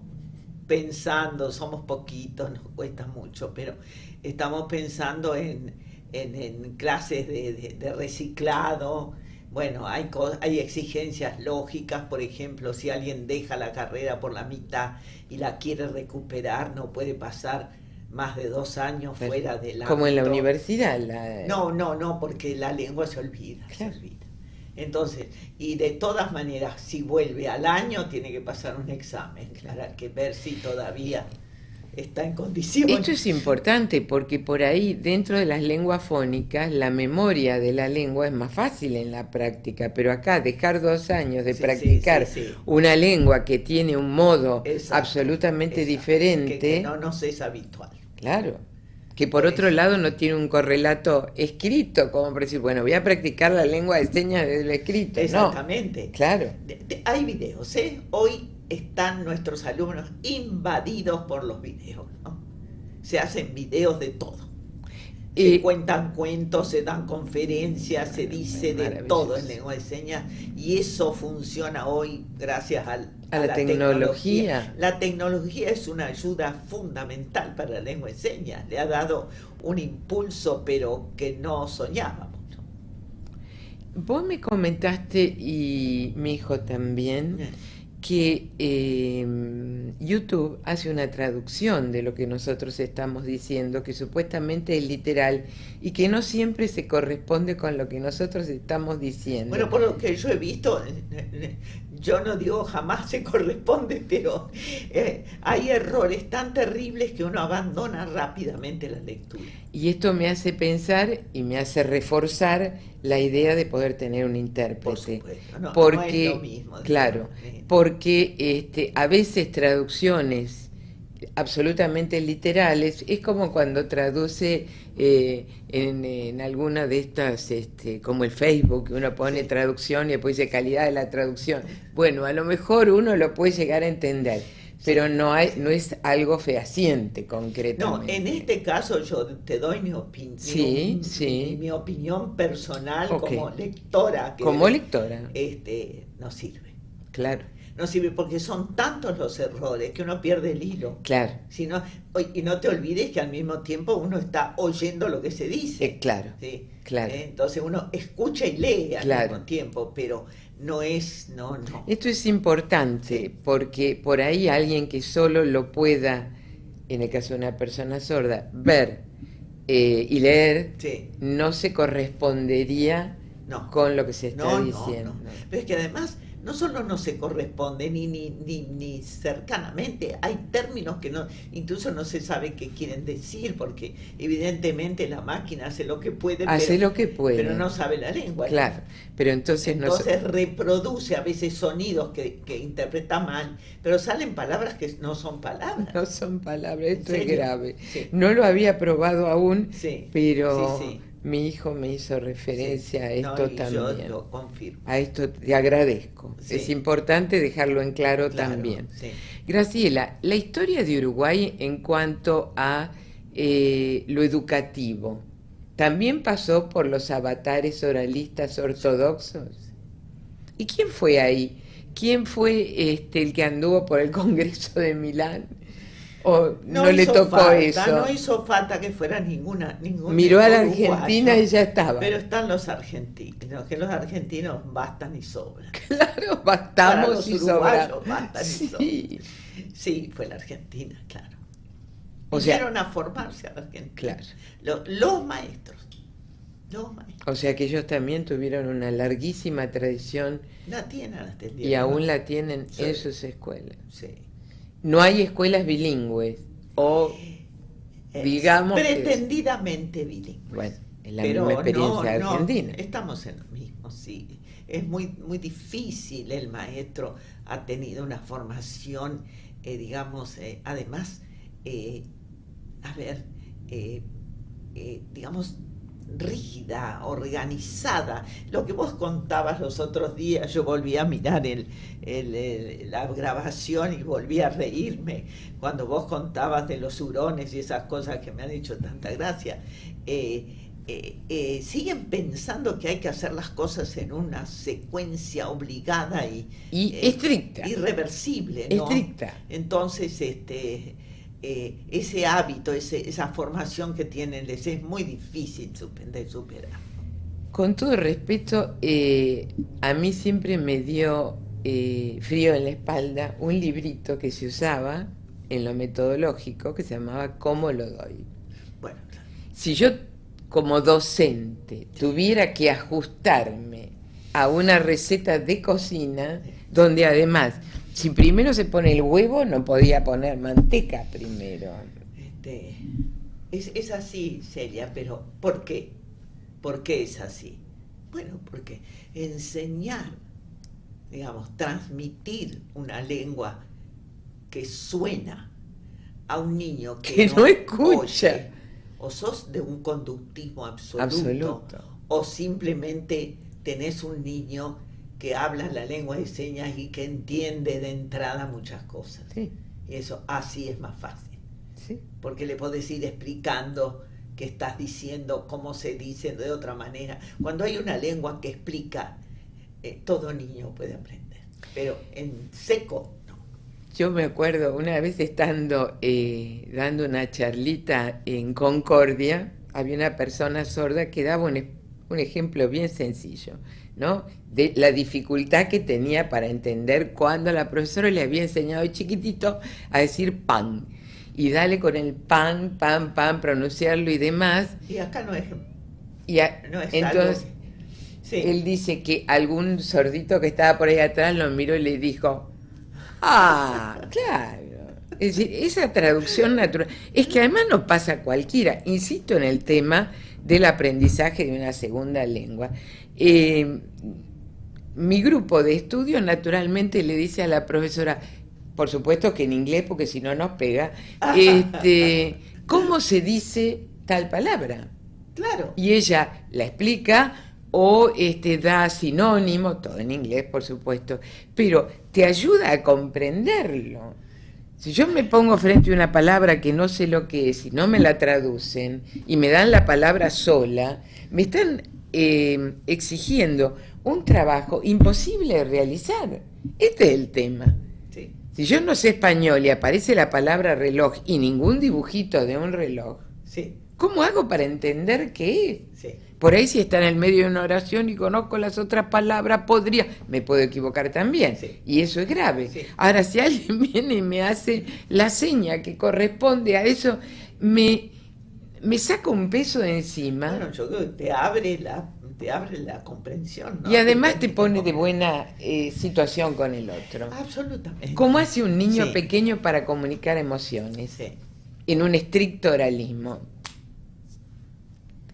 B: pensando, somos poquitos, nos cuesta mucho, pero estamos pensando en clases de reciclado. Bueno, hay exigencias lógicas, por ejemplo, si alguien deja la carrera por la mitad y la quiere recuperar, no puede pasar más de 2 años fuera del ámbito.
A: Como en la universidad.
B: No, porque la lengua se olvida, claro. Se olvida. Entonces, y de todas maneras, si vuelve al año, tiene que pasar un examen, para que ver si todavía está en condiciones.
A: Esto es importante porque por ahí, dentro de las lenguas fónicas, la memoria de la lengua es más fácil en la práctica, pero acá dejar 2 años de practicar una lengua que tiene un modo absolutamente diferente,
B: que no nos es habitual.
A: Claro, que por otro lado no tiene un correlato escrito, como por decir, bueno, voy a practicar la lengua de señas desde lo escrito.
B: Exactamente.
A: No, claro.
B: Hay videos, Hoy están nuestros alumnos invadidos por los videos, ¿no? Se hacen videos de todo. Se cuentan cuentos, se dan conferencias, se dice de todo en lengua de señas, y eso funciona hoy gracias a la tecnología. La tecnología es una ayuda fundamental para la lengua de señas, le ha dado un impulso, pero que no soñábamos, ¿no?
A: Vos me comentaste, y mi hijo también, que YouTube hace una traducción de lo que nosotros estamos diciendo, que supuestamente es literal y que no siempre se corresponde con lo que nosotros estamos diciendo.
B: Bueno, por lo que yo he visto, yo no digo jamás se corresponde, pero hay errores tan terribles que uno abandona rápidamente la lectura.
A: Y esto me hace pensar y me hace reforzar la idea de poder tener un intérprete.
B: Por supuesto, no,
A: porque,
B: no es lo mismo.
A: Claro, porque a veces traducciones absolutamente literales es como cuando traduce en alguna de estas, como el Facebook, que uno pone traducción y después dice calidad de la traducción. Bueno, a lo mejor uno lo puede llegar a entender, pero no es algo fehaciente concretamente.
B: No, en este caso yo te doy mi opinión, mi opinión personal como lectora.
A: Como lectora.
B: No sirve.
A: Claro.
B: No sirve porque son tantos los errores que uno pierde el hilo.
A: Claro.
B: Y no te olvides que al mismo tiempo uno está oyendo lo que se dice.
A: Claro.
B: ¿Sí?
A: Claro.
B: Entonces uno escucha y lee al mismo tiempo, pero no es... No.
A: Esto es importante porque por ahí alguien que solo lo pueda, en el caso de una persona sorda, ver y leer, no se correspondería con lo que se está diciendo.
B: No. Pero es que además no solo no se corresponde ni cercanamente, hay términos que incluso no se sabe qué quieren decir, porque evidentemente la máquina hace lo que puede, pero no sabe la lengua.
A: Claro, pero entonces
B: reproduce a veces sonidos que interpreta mal, pero salen palabras que no son palabras.
A: No son palabras, esto es grave. Sí. No lo había probado aún, pero... Sí. Mi hijo me hizo referencia a esto también.
B: Yo lo confirmo.
A: A esto te agradezco. Es importante dejarlo en claro también. Sí. Graciela, la historia de Uruguay en cuanto a lo educativo, ¿también pasó por los avatares oralistas ortodoxos? ¿Y quién fue ahí? ¿Quién fue el que anduvo por el Congreso de Milán? ¿O no le tocó eso?
B: No hizo falta que fuera ningún
A: miró a la Argentina y ya estaba.
B: Pero están los argentinos, que los argentinos bastan y sobran.
A: Claro, bastamos y sobran.
B: Bastan y sobran. Sí, fue la Argentina, claro. Vinieron a formarse a la Argentina.
A: Claro.
B: Los maestros.
A: O sea que ellos también tuvieron una larguísima tradición.
B: La tienen hasta el día
A: y aún la tienen en sus escuelas.
B: Sí.
A: No hay escuelas bilingües, o digamos...
B: pretendidamente bilingües.
A: Bueno, es la misma experiencia argentina.
B: Estamos en lo mismo, sí. Es muy difícil, el maestro ha tenido una formación, digamos, además, digamos, rígida, organizada. Lo que vos contabas los otros días, yo volví a mirar la grabación y volví a reírme cuando vos contabas de los hurones y esas cosas que me han hecho tanta gracia. Siguen pensando que hay que hacer las cosas en una secuencia obligada y
A: estricta,
B: irreversible, ¿no?
A: Estricta.
B: Entonces ese hábito, esa formación que tienen les es muy difícil de superar.
A: Con todo respeto, a mí siempre me dio frío en la espalda un librito que se usaba en lo metodológico que se llamaba ¿Cómo lo doy?
B: Bueno, claro.
A: Si yo como docente tuviera que ajustarme a una receta de cocina, donde además, si primero se pone el huevo, no podía poner manteca primero.
B: Es así, Celia, pero ¿por qué? ¿Por qué es así? Bueno, porque enseñar, digamos, transmitir una lengua que suena a un niño que
A: no escucha,
B: oye, o sos de un conductismo absoluto. O simplemente tenés un niño que habla la lengua de señas y que entiende de entrada muchas cosas.
A: Sí.
B: Y eso así es más fácil.
A: Sí.
B: Porque le podés ir explicando qué estás diciendo, cómo se dice de otra manera. Cuando hay una lengua que explica, todo niño puede aprender. Pero en seco, no.
A: Yo me acuerdo una vez estando dando una charlita en Concordia, había una persona sorda que daba un ejemplo bien sencillo, ¿no? De la dificultad que tenía para entender cuando la profesora le había enseñado de chiquitito a decir pan. Y dale con el pan, pronunciarlo y demás.
B: Y acá no es.
A: Entonces,
B: Sí.
A: Él dice que algún sordito que estaba por ahí atrás lo miró y le dijo, ah, claro. Es decir, esa traducción natural, es que además no pasa a cualquiera. Insisto en el tema del aprendizaje de una segunda lengua. Mi grupo de estudio naturalmente le dice a la profesora, por supuesto que en inglés, porque si no nos pega, ¿cómo se dice tal palabra?
B: Claro.
A: Y ella la explica o da sinónimo, todo en inglés, por supuesto, pero te ayuda a comprenderlo. Si yo me pongo frente a una palabra que no sé lo que es y no me la traducen y me dan la palabra sola, me están exigiendo un trabajo imposible de realizar. Este es el tema.
B: Sí.
A: Si yo no sé español y aparece la palabra reloj y ningún dibujito de un reloj,
B: Sí.
A: ¿cómo hago para entender qué es?
B: Sí.
A: Por ahí si está en el medio de una oración y conozco las otras palabras, me puedo equivocar también.
B: Sí.
A: Y eso es grave.
B: Sí.
A: Ahora, si alguien viene y me hace la seña que corresponde a eso, me saca un peso de encima.
B: Bueno, yo creo que te abre la comprensión, ¿no?
A: Y además te
B: permite
A: pone de
B: comprender.
A: buena situación con el otro.
B: Absolutamente.
A: ¿Cómo hace un niño
B: Sí.
A: pequeño para comunicar emociones?
B: Sí.
A: En un estricto oralismo.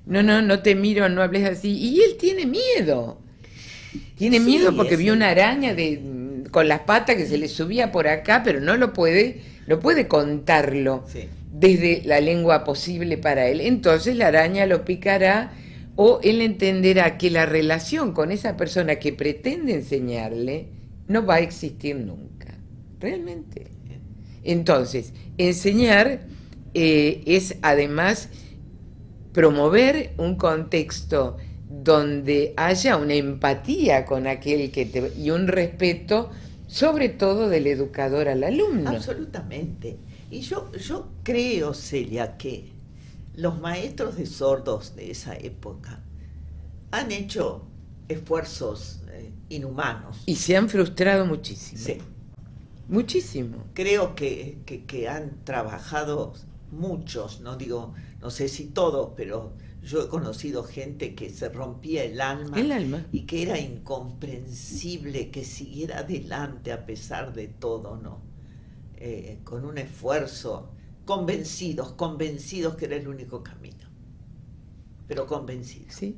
A: No te miro, no hables así. Y él tiene miedo. Tiene
B: Sí,
A: miedo porque
B: es
A: vio una
B: el-
A: araña con las patas que se le subía por acá, pero no puede contarlo
B: Sí.
A: desde la lengua posible para él. Entonces la araña lo picará o él entenderá que la relación con esa persona que pretende enseñarle no va a existir nunca. Realmente. Entonces, enseñar es además promover un contexto donde haya una empatía con aquel y un respeto, sobre todo del educador al alumno.
B: Absolutamente. Y yo creo, Celia, que los maestros de sordos de esa época han hecho esfuerzos inhumanos.
A: Y se han frustrado muchísimo.
B: Sí.
A: Muchísimo.
B: Creo que han trabajado muchos, no digo, no sé si todos, pero yo he conocido gente que se rompía el alma y que era incomprensible que siguiera adelante a pesar de todo, ¿no? Con un esfuerzo, convencidos que era el único camino, pero convencidos.
A: Sí.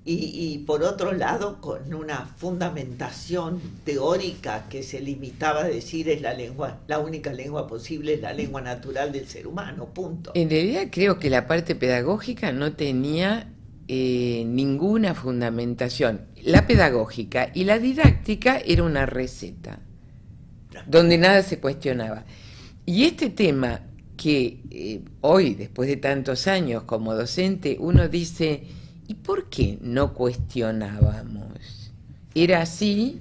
B: Y por otro lado, con una fundamentación teórica que se limitaba a decir es la única lengua posible, es la lengua natural del ser humano, punto.
A: En realidad creo que la parte pedagógica no tenía ninguna fundamentación. La pedagógica y la didáctica era una receta, donde nada se cuestionaba. Y este tema que hoy, después de tantos años como docente, uno dice, ¿y por qué no cuestionábamos? Era así,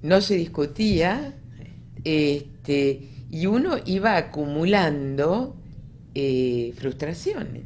A: no se discutía, y uno iba acumulando frustraciones.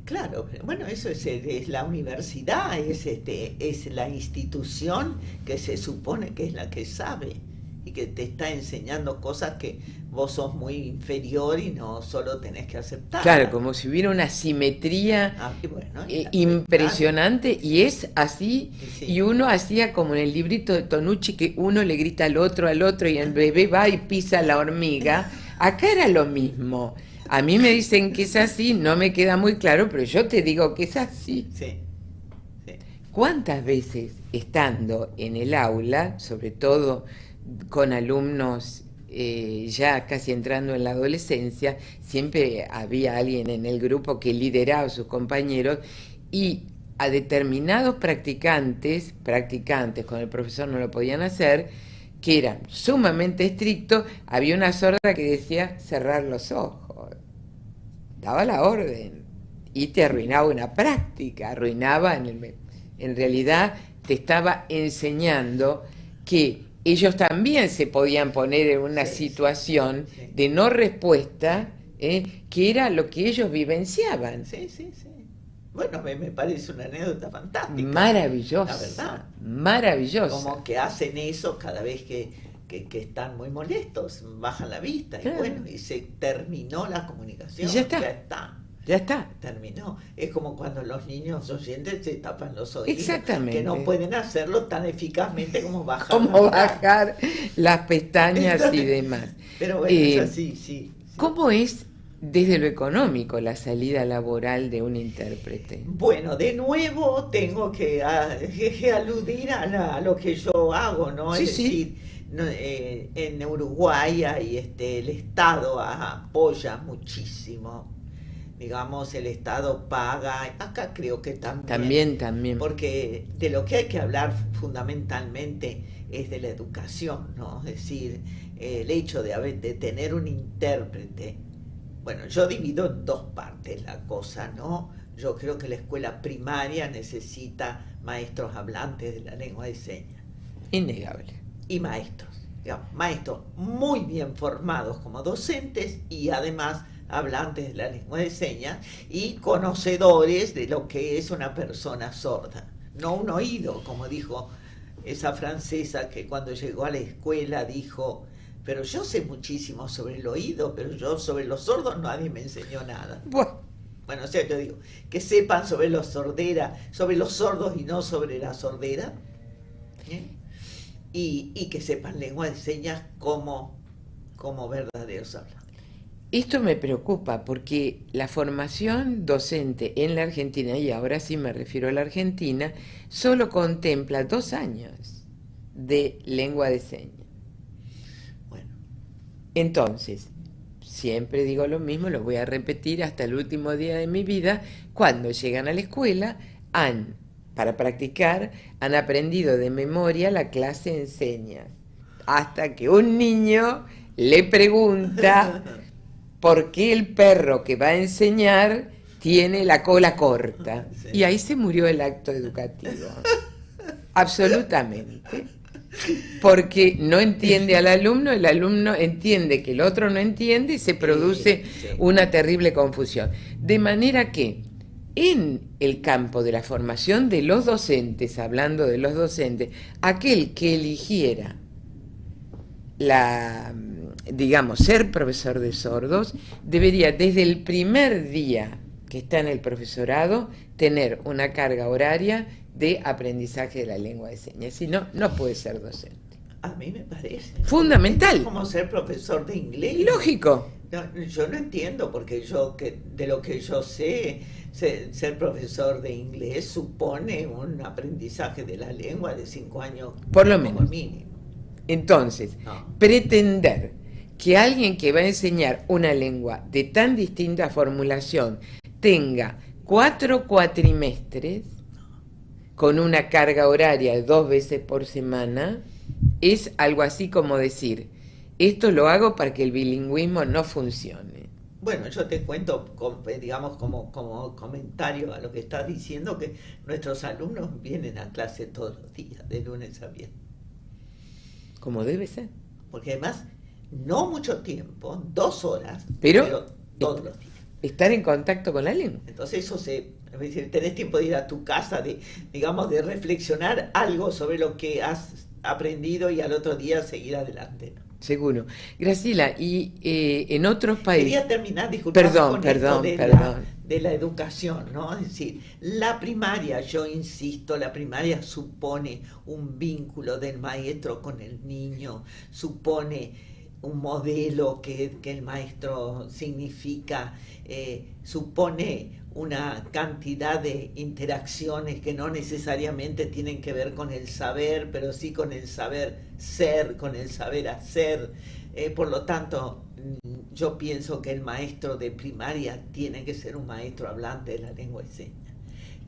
B: Claro, bueno, eso es la universidad, es la institución que se supone que es la que sabe y que te está enseñando cosas que vos sos muy inferior y no solo tenés que aceptar.
A: Claro, como si hubiera una simetría
B: bueno,
A: impresionante, y es así,
B: Sí.
A: y uno hacía como en el librito de Tonucci, que uno le grita al otro, y el bebé va y pisa la hormiga. Acá era lo mismo. A mí me dicen que es así, no me queda muy claro, pero yo te digo que es así.
B: Sí. Sí.
A: ¿Cuántas veces estando en el aula, sobre todo con alumnos ya casi entrando en la adolescencia, siempre había alguien en el grupo que lideraba a sus compañeros, y a determinados practicantes con el profesor no lo podían hacer, que eran sumamente estrictos, había una sorda que decía cerrar los ojos, daba la orden y te arruinaba una práctica, en realidad te estaba enseñando que ellos también se podían poner en una situación de no respuesta, que era lo que ellos vivenciaban.
B: Sí. Bueno, me parece una anécdota fantástica.
A: Maravillosa.
B: La verdad.
A: Maravillosa.
B: Como que hacen eso cada vez que están muy molestos, bajan la vista, claro. Y bueno, y se terminó la comunicación.
A: Y ya está. Ya está.
B: Terminó. Es como cuando los niños oyentes se tapan los oídos.
A: Exactamente.
B: Que no pueden hacerlo tan eficazmente como bajar.
A: Como bajar las pestañas y demás.
B: Pero bueno, es así, sí.
A: ¿Cómo es desde lo económico la salida laboral de un intérprete?
B: Bueno, de nuevo tengo que aludir a lo que yo hago, ¿no?
A: Sí,
B: Es
A: sí.
B: decir, en Uruguay hay, el Estado apoya muchísimo. Digamos, el Estado paga, acá creo que
A: También.
B: porque de lo que hay que hablar fundamentalmente es de la educación, ¿no? Es decir, el hecho de tener un intérprete. Bueno, yo divido en dos partes la cosa, ¿no? Yo creo que la escuela primaria necesita maestros hablantes de la lengua de señas.
A: Innegable.
B: Y maestros, digamos, maestros muy bien formados como docentes y además hablantes de la lengua de señas y conocedores de lo que es una persona sorda. No un oído, como dijo esa francesa que cuando llegó a la escuela dijo: pero yo sé muchísimo sobre el oído, pero yo sobre los sordos nadie me enseñó nada. Bueno, o sea, yo digo, que sepan sobre los sordos y no sobre la sordera, ¿eh? Y que sepan lengua de señas como verdaderos hablantes.
A: Esto me preocupa porque la formación docente en la Argentina, y ahora sí me refiero a la Argentina, solo contempla 2 años de lengua de señas.
B: Bueno.
A: Entonces, siempre digo lo mismo, lo voy a repetir hasta el último día de mi vida. Cuando llegan a la escuela, para practicar, han aprendido de memoria la clase en señas. Hasta que un niño le pregunta por qué el perro que va a enseñar tiene la cola corta. Sí. Y ahí se murió el acto educativo. Absolutamente. Porque no entiende al alumno, el alumno entiende que el otro no entiende y se produce una terrible confusión. De manera que en el campo de la formación de los docentes, hablando de los docentes, aquel que eligiera ser profesor de sordos, debería desde el primer día que está en el profesorado tener una carga horaria de aprendizaje de la lengua de señas. Si no, no puede ser docente.
B: A mí me parece
A: fundamental.
B: Es como ser profesor de inglés.
A: Lógico.
B: No, yo no entiendo, porque de lo que yo sé, ser profesor de inglés supone un aprendizaje de la lengua de 5 años
A: por lo menos.
B: Mínimo.
A: Entonces, pretender que alguien que va a enseñar una lengua de tan distinta formulación tenga 4 cuatrimestres con una carga horaria de 2 veces por semana es algo así como decir: esto lo hago para que el bilingüismo no funcione.
B: Bueno, yo te cuento, digamos, como comentario a lo que estás diciendo, que nuestros alumnos vienen a clase todos los días, de lunes a viernes.
A: Como debe ser.
B: Porque además, no mucho tiempo, 2 horas,
A: pero
B: todos los días.
A: Estar en contacto con la lengua.
B: Entonces eso es decir, tenés tiempo de ir a tu casa, de reflexionar algo sobre lo que has aprendido y al otro día seguir adelante, ¿no?
A: Seguro. Graciela, y en otros países...
B: Quería terminar, disculpa,
A: perdón.
B: De la educación, ¿no? Es decir, la primaria, yo insisto, la primaria supone un vínculo del maestro con el niño, supone un modelo que el maestro significa, supone una cantidad de interacciones que no necesariamente tienen que ver con el saber, pero sí con el saber ser, con el saber hacer. Por lo tanto, yo pienso que el maestro de primaria tiene que ser un maestro hablante de la lengua de señas.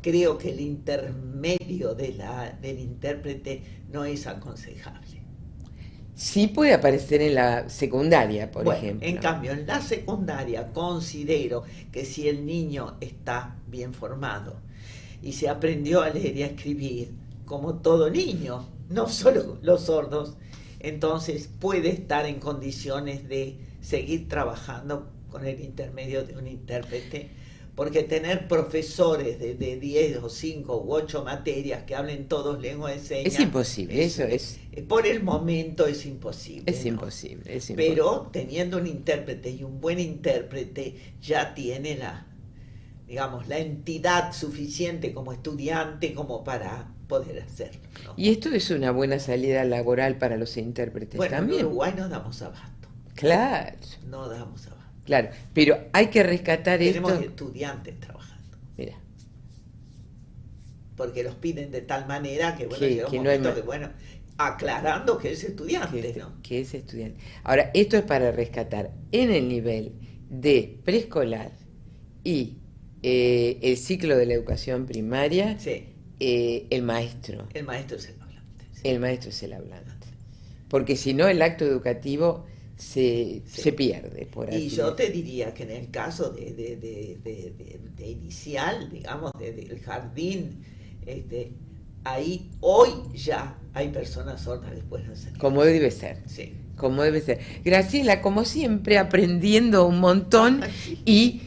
B: Creo que el intermedio del intérprete no es aconsejable.
A: Sí puede aparecer en la secundaria, por ejemplo.
B: En cambio, en la secundaria considero que si el niño está bien formado y se aprendió a leer y a escribir, como todo niño, no solo los sordos, entonces puede estar en condiciones de seguir trabajando con el intermedio de un intérprete, porque tener profesores de 10 o 5 u 8 materias que hablen todos lengua de señas...
A: Es imposible, eso es...
B: Por el momento es imposible.
A: Es imposible, es imposible.
B: Pero teniendo un intérprete y un buen intérprete ya tiene digamos, la entidad suficiente como estudiante como para poder hacerlo, ¿no?
A: Y esto es una buena salida laboral para los intérpretes
B: Bueno,
A: también.
B: en Uruguay no damos abasto.
A: Claro.
B: No damos abasto.
A: Claro, pero hay que rescatar
B: Tenemos
A: esto.
B: estudiantes trabajando.
A: Mira,
B: Porque los piden de tal manera que, bueno,
A: Que-
B: llega un
A: que no hay
B: momento
A: ma-
B: que, bueno, aclarando que es estudiante,
A: que,
B: ¿no?
A: que es estudiante. Ahora, esto es para rescatar en el nivel de preescolar y el ciclo de la educación primaria,
B: Sí,
A: el maestro.
B: el maestro es el hablante. Sí.
A: El maestro es el hablante. Porque si no, el acto educativo se pierde, por así
B: Y yo
A: decirlo.
B: te diría que en el caso de inicial, digamos, del jardín, ahí hoy ya hay personas sordas que pueden hacer.
A: Como debe ser.
B: Sí.
A: Como debe ser. Graciela, como siempre, aprendiendo un montón y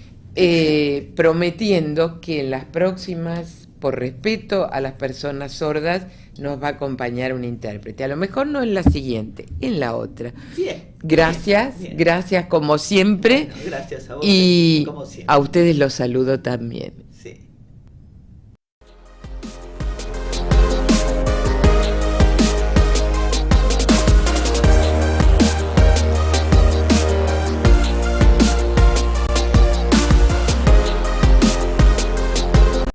A: prometiendo que en las próximas, por respeto a las personas sordas, nos va a acompañar un intérprete. A lo mejor no en la siguiente, en la otra.
B: Bien.
A: Gracias,
B: Bien.
A: gracias como siempre.
B: Bueno, gracias a vos.
A: Y
B: Como siempre.
A: a ustedes los saludo también.